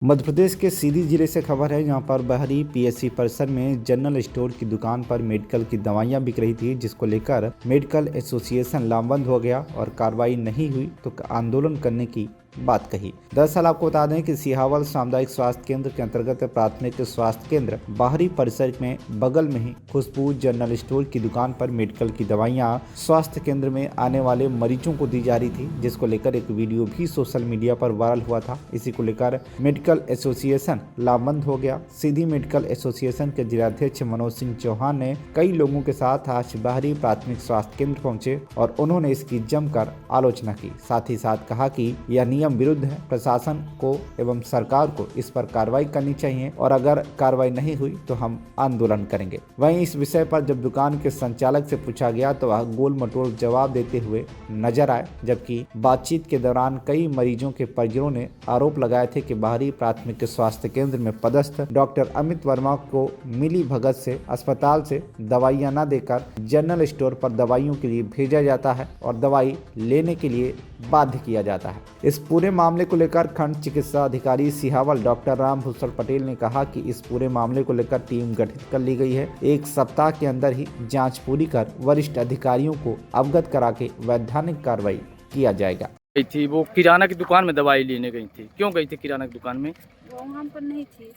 मध्य प्रदेश के सीधी जिले से खबर है। यहाँ पर बहरी पीएससी परिसर में जनरल स्टोर की दुकान पर मेडिकल की दवाइयाँ बिक रही थी, जिसको लेकर मेडिकल एसोसिएशन लामबंद हो गया और कार्रवाई नहीं हुई तो आंदोलन करने की बात कही। दरअसल आपको बता दें कि सिहावल सामुदायिक स्वास्थ्य केंद्र के अंतर्गत प्राथमिक स्वास्थ्य केंद्र बाहरी परिसर में बगल में ही खुशबू जनरल स्टोर की दुकान पर मेडिकल की दवाइयां स्वास्थ्य केंद्र में आने वाले मरीजों को दी जा रही थी, जिसको लेकर एक वीडियो भी सोशल मीडिया पर वायरल हुआ था। इसी को लेकर मेडिकल एसोसिएशन लामबंद हो गया। सीधी मेडिकल एसोसिएशन के जिलाध्यक्ष मनोज सिंह चौहान ने कई लोगों के साथ आज बाहरी प्राथमिक स्वास्थ्य केंद्र पहुंचे और उन्होंने इसकी जमकर आलोचना की। साथ ही साथ कहा कि यह नियम विरुद्ध है, प्रशासन को एवं सरकार को इस पर कार्रवाई करनी चाहिए और अगर कार्रवाई नहीं हुई तो हम आंदोलन करेंगे। वहीं इस विषय पर जब दुकान के संचालक से पूछा गया तो वह गोल मटोल जवाब देते हुए नजर आए, जबकि बातचीत के दौरान कई मरीजों के परिजनों ने आरोप लगाए थे कि बाहरी प्राथमिक स्वास्थ्य केंद्र में पदस्थ डॉक्टर अमित वर्मा को मिली भगत से अस्पताल से दवाइयां न देकर जनरल स्टोर पर दवाइयों के लिए भेजा जाता है और दवाई लेने के लिए बाध्य किया जाता है। इस पूरे मामले को लेकर खंड चिकित्सा अधिकारी सिहावल डॉक्टर रामभूषण पटेल ने कहा कि इस पूरे मामले को लेकर टीम गठित कर ली गई है। 1 सप्ताह के अंदर ही जांच पूरी कर वरिष्ठ अधिकारियों को अवगत करा के वैधानिक कार्रवाई किया जाएगा। गई थी वो किराना की दुकान में दवाई लेने गई थी। क्यों गई थी किराना की दुकान में? वो वहाँ पर नहीं थी,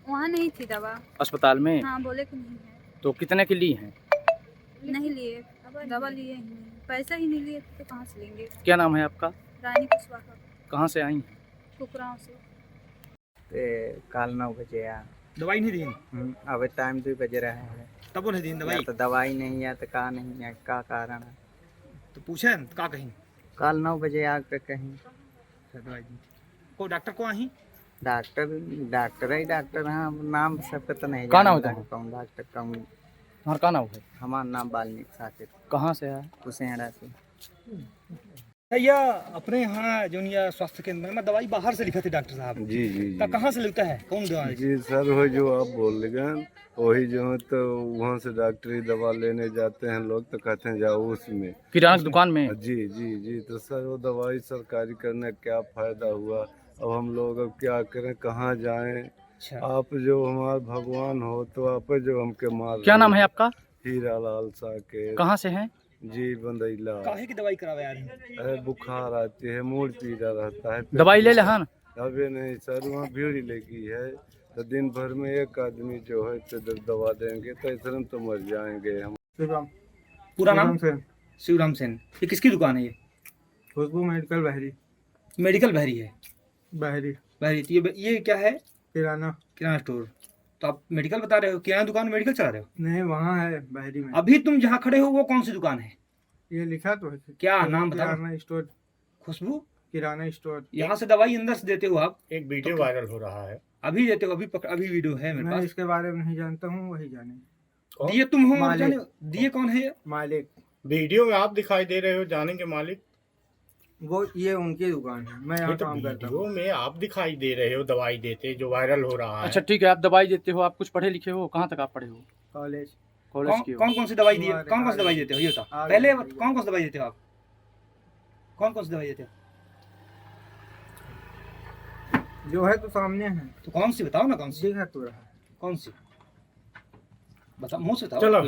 वहाँ नहीं थी दवा। अस्पताल में? हाँ, बोले कि नहीं है। तो कितने की ली हैं? नहीं लिए, दवा लिए ही नहीं, पैसा ही नहीं लिए तो कहाँ से लेंगे। क्या नाम है आपका? रानी कुशवाहा। कहाँ से आई हैं? कुकराओं से। काल 9 बजे आ दवाई नहीं दी? अब टाइम 2 बज रहा है, तब वो नहीं दी दवाई? तो दवाई नहीं है तो का नहीं है, का कारण है? तो पूछे का कहीं काल 9 बजे आके कहीं दवाई दी को डॉक्टर को आही? डॉक्टर ही डॉक्टर, हाँ नाम सबका तो नहीं का नाम जानता होता है? कौन डॉक्टर कौन। तुम्हारा का नाम है? हमारा नाम वाल्मीकि साकिब, कहाँ से है? कुसेहड़ा से। या अपने यहाँ जो या स्वास्थ्य केंद्र में दवाई बाहर से लिखा थे डॉक्टर साहब। जी जी तो जी कहाँ से लिखता है, कौन दवाई? जी सर, वो जो आप बोल रहे हैं वही जो है, तो वहाँ से डॉक्टरी दवा लेने जाते हैं लोग तो कहते हैं जाओ उसमें किराना की दुकान में? जी जी जी। तो सर वो दवाई सरकारी करने का क्या फायदा हुआ? अब हम लोग अब क्या करें, कहाँ जाएं? अच्छा, आप जो हमारे भगवान हो तो आप जो हमके मार क्या रहे नाम है हो। आपका? हीरा लाल साके। कहाँ से हैं? जी बंदैला। काहे की दवाई करावे आ रहे हैं? अरे बुखार आती है, मूड पीड़ा रहता है, दवाई ले लहन? अबे नहीं सर, वहाँ भीड़ ही लगी है तो दिन भर में एक आदमी जो है तो दवा देंगे तो इस तरह तो मर जाएंगे हम। पूरा नाम? शिवराम सेन। ये किसकी दुकान है? ये खुशबू मेडिकल बहरी। मेडिकल बहरी है? बहरी बहरी। तो ये क्या है? किराना किराना स्टोर। तो आप मेडिकल बता रहे हो, किराना दुकान में मेडिकल चला रहे हो? नहीं, वहाँ है बहरी में। अभी तुम जहाँ खड़े हो वो कौन सी दुकान है? ये लिखा तो है। क्या नाम बता? किराना स्टोर। खुशबू किराना स्टोर। यहाँ से दवाई अंदर से देते हो आप? एक वीडियो वायरल हो रहा है। अभी देते हो? अभी वीडियो है मेरे मैं पास। इसके बारे में नहीं जानता हूँ, वही जाने। दिए तुम हो? मालिक। जाने दिए कौन है? मालिक वीडियो में आप दिखाई दे रहे हो, जानेंगे मालिक। वो ये उनकी दुकान है, मैं यहाँ तो काम करता वीडियो हूँ। में आप दिखाई दे रहे हो दवाई देते, जो वायरल हो रहा है। अच्छा ठीक है, आप दवाई देते हो, आप कुछ पढ़े लिखे हो? कहाँ तक आप पढ़े हो? कॉलेज। कॉलेज की हो? कौन कौन सी दवाई दिए? हमारे कौन कौन सी दवाई देते हो ये बताओ पहले। कौन कौन सी दवाई देते हो आप? कौन कौन सी दवाई देते हो? जो है तो सामने है। तो कौन सी बताओ ना, कौन सी? दिखा तो रहा है। कौन सी बताओ, मुंह से बताओ। चलो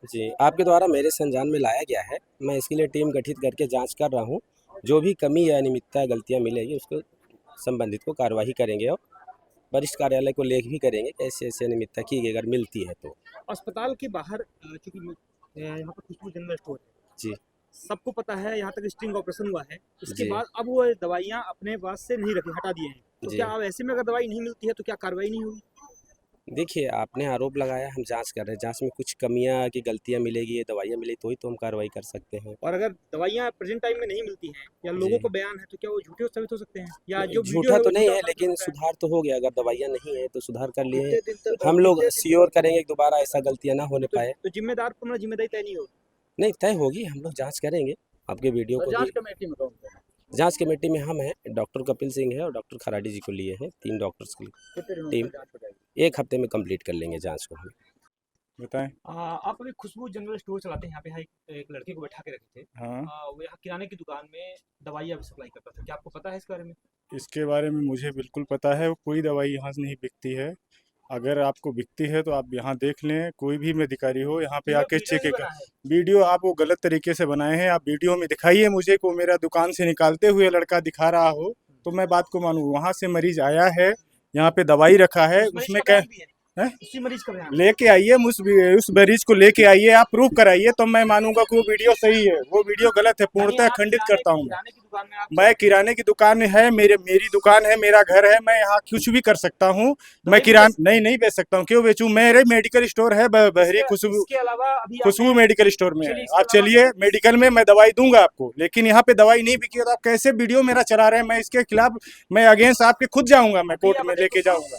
जी, आपके द्वारा मेरे संज्ञान में लाया गया है। मैं इसके लिए टीम गठित करके जांच कर रहा हूं। जो भी कमी या अनियमितता गलतियां मिलेगी उसको संबंधित को कार्यवाही करेंगे और वरिष्ठ कार्यालय को लेख भी करेंगे कि ऐसे ऐसे अनियमितता की गई, अगर मिलती है तो। अस्पताल के बाहर चूंकि यहाँ पर खुशबू जनरल स्टोर है, जी सबको पता है, यहाँ तक स्टिंग ऑपरेशन हुआ है। उसके जी। बाद अब वो दवाइयाँ अपने पास से नहीं रखी, हटा दिए हैं। तो जी। क्या अब ऐसे में अगर दवाई नहीं मिलती है तो क्या कार्रवाई नहीं होगी? देखिए, आपने आरोप लगाया, हम जांच कर रहे हैं। जांच में कुछ कमियां की गलतियां मिलेगी, दवाइयां मिली तो ही तो हम कार्रवाई कर सकते हैं। और अगर दवाइयाँ प्रेजेंट टाइम में नहीं मिलती हैं या लोगों जी। को बयान है तो क्या वो झूठे साबित हो सकते हैं? या जो वीडियो झूठा है तो वो नहीं झूठा है, साबित लेकिन हो सकता है? सुधार तो हो गया। अगर दवाइयां नहीं है तो सुधार कर लिए कितने दिन तक- हम लोग श्योर करेंगे कि दोबारा ऐसा गलतियां ना होने पाए। तो जिम्मेदार पर मेरा जिम्मेदारी तय नहीं होगी। नहीं, तय होगी, हम लोग जांच करेंगे। आपके वीडियो को जांच भी कमेटी में कौन है? जांच कमेटी में हम हैं, डॉक्टर कपिल सिंह है और डॉक्टर खराडी जी को लिए हैं। 3 डॉक्टर्स की कितने दिनों में टीम जांच हो जाएगी? 1 हफ्ते में कंप्लीट कर लेंगे जांच को हम। बताएं। आप अभी खुशबू जनरल स्टोर चलाते हैं, यहाँ पे एक लड़के को बैठा के रखे थे। हाँ, वो यहाँ किराने की दुकान में दवाइयाँ सप्लाई करता था, क्या आपको पता है इसके बारे में? इसके बारे में मुझे बिल्कुल पता है। कोई दवाई यहाँ से नहीं बिकती है। अगर आपको बिकती है तो आप यहाँ देख लें, कोई भी अधिकारी हो यहाँ पे आके चेक कर। वीडियो आप वो गलत तरीके से बनाए हैं। आप वीडियो में दिखाइए मुझे, को मेरा दुकान से निकालते हुए लड़का दिखा रहा हो तो मैं बात को मानूँ। वहाँ से मरीज आया है, यहाँ पे दवाई रखा है, उसमें क्या है, उसी मरीज का बयान लेके आइए, उस मरीज को लेके आइए, आप प्रूफ कराइए तो मैं मानूंगा कि वो वीडियो सही है। वो वीडियो गलत है, पूर्णतः खंडित करता हूँ। मैं किराने की दुकान है, मेरी दुकान है, मेरा घर है, मैं यहाँ कुछ भी कर सकता हूँ। मैं नहीं बेच सकता हूँ। क्यों बेचूं? मेरे मेडिकल स्टोर है बहरी खुशबू मेडिकल स्टोर में। आप चलिए मेडिकल में, मैं दवाई दूंगा आपको, लेकिन यहाँ पे दवाई नहीं बिकी तो आप कैसे वीडियो मेरा चला रहे हैं? मैं इसके खिलाफ, मैं अगेंस्ट आपके खुद जाऊंगा, मैं कोर्ट में लेके जाऊंगा।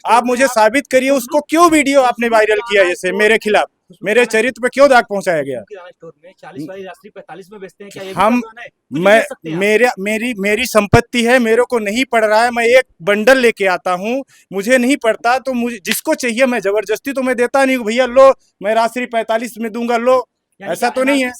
आप मुझे साबित करिए उसको, क्यों वीडियो आपने वायरल किया जैसे मेरे खिलाफ, मेरे चरित्र पे क्यों दाग पहुंचाया गया? 40 वाली रात्रि 45 में बेचते हैं, क्या ये भी हम करना है? मेरी संपत्ति है, मेरे को नहीं पड़ रहा है, मैं एक बंडल लेके आता हूँ, मुझे नहीं पड़ता तो मुझे जिसको चाहिए मैं जबरदस्ती तो मैं देता नहीं, भैया लो मैं रात्रि 45 में दूंगा, लो। ऐसा तो नहीं है।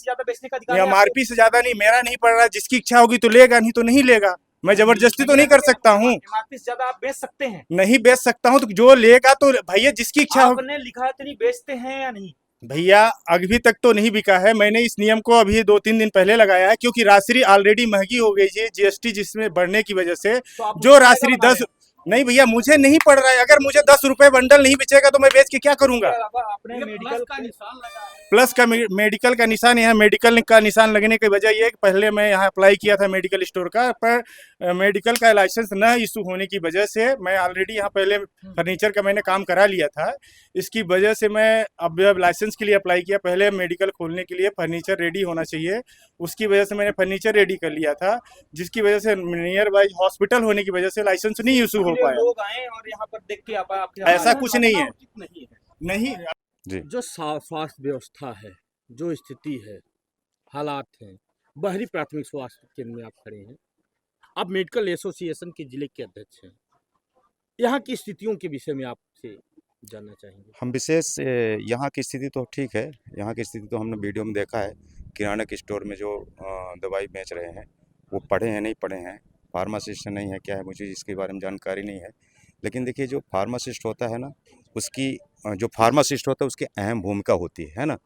MRP से ज्यादा नहीं, मेरा नहीं पड़ रहा, जिसकी इच्छा होगी तो लेगा, नहीं तो नहीं लेगा। मैं जबरदस्ती तो नहीं कर सकता हूँ। MRP से ज्यादा आप बेच सकते हैं? नहीं बेच सकता हूँ, तो जो लेगा तो भैया जिसकी इच्छा हो। आपने लिखा है तो नहीं बेचते हैं या नहीं? भैया अभी तक तो नहीं बिका है। मैंने इस नियम को अभी 2-3 दिन पहले लगाया है, क्योंकि राशि ऑलरेडी महंगी हो गई है, GST जिसमें बढ़ने की वजह से। जो राशि 10 नहीं भैया, मुझे नहीं पड़ रहा है। अगर मुझे 10 रुपए बंडल नहीं बेचेगा तो मैं बेच के क्या करूंगा? आपने मेडिकल का निशान लगा है। प्लस का मेडिकल का निशान, यहाँ मेडिकल का निशान लगने की वजह ये कि पहले मैं यहाँ अप्लाई किया था मेडिकल स्टोर का, पर मेडिकल का लाइसेंस न इशू होने की वजह से मैं ऑलरेडी यहाँ पहले फर्नीचर का मैंने काम करा लिया था। इसकी वजह से मैं अब लाइसेंस के लिए अप्लाई किया। पहले मेडिकल खोलने के लिए फर्नीचर रेडी होना चाहिए, उसकी वजह से मैंने फर्नीचर रेडी कर लिया था, जिसकी वजह से नियर बाई हॉस्पिटल होने की वजह से लाइसेंस नहीं इशू हो पाया। लोग आए और यहाँ पर देख के ऐसा कुछ नहीं है, नहीं। जो स्वास्थ्य व्यवस्था है, जो स्थिति है, हालात हैं, बहरी प्राथमिक स्वास्थ्य केंद्र में आप खड़े हैं, आप मेडिकल एसोसिएशन के जिले के अध्यक्ष हैं, यहाँ की स्थितियों के विषय में आपसे जानना चाहेंगे। हम विशेष यहाँ की स्थिति तो ठीक है, यहाँ की स्थिति तो हमने वीडियो में देखा है। किराना के स्टोर में जो दवाई बेच रहे हैं वो पढ़े हैं नहीं पढ़े हैं, फार्मासिस्ट नहीं है क्या है, मुझे इसके बारे में जानकारी नहीं है। लेकिन देखिए जो फार्मासिस्ट होता है ना, उसकी जो फार्मासिस्ट होता है उसकी अहम भूमिका होती है ना।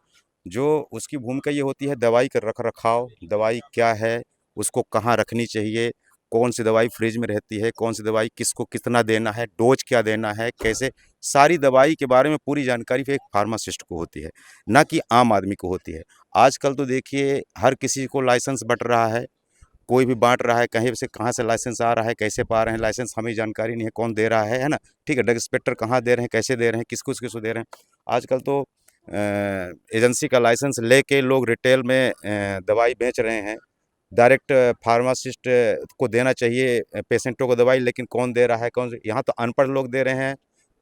जो उसकी भूमिका ये होती है दवाई का रख रखाव, दवाई क्या है, उसको कहाँ रखनी चाहिए, कौन सी दवाई फ्रिज में रहती है, कौन सी दवाई किसको कितना देना है, डोज क्या देना है, कैसे, सारी दवाई के बारे में पूरी जानकारी एक फार्मासिस्ट को होती है, ना कि आम आदमी को होती है। आजकल तो देखिए हर किसी को लाइसेंस बट रहा है, कोई भी बांट रहा है, कहीं से कहाँ से लाइसेंस आ रहा है, कैसे पा रहे हैं लाइसेंस, हमें जानकारी नहीं है कौन दे रहा है ना। ठीक है, ड्रग इंस्पेक्टर कहाँ दे रहे हैं, कैसे दे रहे हैं, किसको दे रहे हैं। आजकल तो एजेंसी का लाइसेंस लेके लोग रिटेल में दवाई बेच रहे हैं। डायरेक्ट फार्मासिस्ट को देना चाहिए पेशेंटों को दवाई, लेकिन कौन दे रहा है, कौन, यहाँ तो अनपढ़ लोग दे रहे हैं,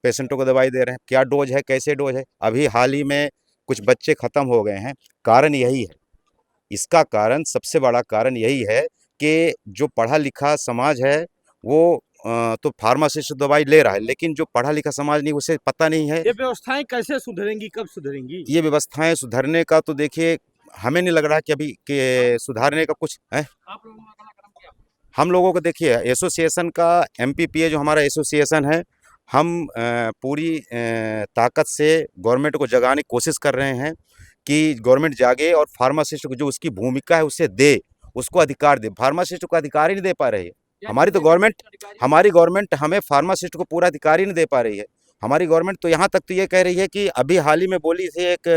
पेशेंटों को दवाई दे रहे हैं, क्या डोज है, कैसे डोज है। अभी हाल ही में कुछ बच्चे ख़त्म हो गए हैं, कारण यही है। इसका कारण, सबसे बड़ा कारण यही है कि जो पढ़ा लिखा समाज है वो तो फार्मासिस्ट दवाई ले रहा है, लेकिन जो पढ़ा लिखा समाज नहीं, उसे पता नहीं है। ये व्यवस्थाएं कैसे सुधरेंगी, कब सुधरेंगी? ये व्यवस्थाएं सुधरने का तो देखिए हमें नहीं लग रहा कि अभी के सुधारने का कुछ है। हम लोगों को देखिए एसोसिएशन का MPPA जो हमारा एसोसिएशन है, हम पूरी ताकत से गवर्नमेंट को जगाने की कोशिश कर रहे हैं कि गवर्नमेंट जागे और फार्मासिस्ट को जो उसकी भूमिका है उसे दे, उसको अधिकार दे। फार्मासिस्ट को अधिकार ही नहीं दे पा रही है हमारी गवर्नमेंट हमें फार्मासिस्ट को पूरा अधिकार ही नहीं दे पा रही है। हमारी गवर्नमेंट तो यहाँ तक तो ये कह रही है कि अभी हाल ही में बोली थी, एक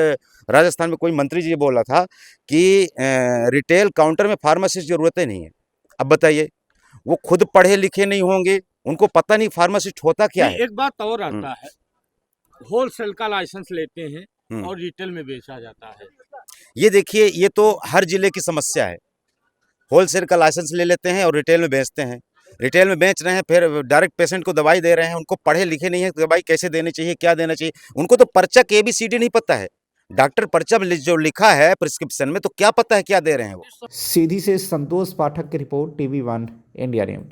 राजस्थान में कोई मंत्री जी बोला था कि रिटेल काउंटर में फार्मासिस्ट की जरूरत ही नहीं है। अब बताइए, वो खुद पढ़े लिखे नहीं होंगे, उनको पता नहीं फार्मासिस्ट होता क्या है। एक बात और आता है, होलसेल का लाइसेंस लेते हैं और रिटेल में बेचा जाता है। ये देखिए, ये तो हर जिले की समस्या है। होलसेल का लाइसेंस ले लेते हैं और रिटेल में बेचते हैं, रिटेल में बेच रहे हैं, फिर डायरेक्ट पेशेंट को दवाई दे रहे हैं। उनको पढ़े लिखे नहीं है, दवाई कैसे देनी चाहिए, क्या देना चाहिए, उनको तो पर्चा के ABCD नहीं पता है। डॉक्टर पर्चा जो लिखा है प्रिस्क्रिप्शन में, तो क्या पता है क्या दे रहे हैं वो। सीधी से संतोष पाठक की रिपोर्ट, TV1 इंडिया न्यूज।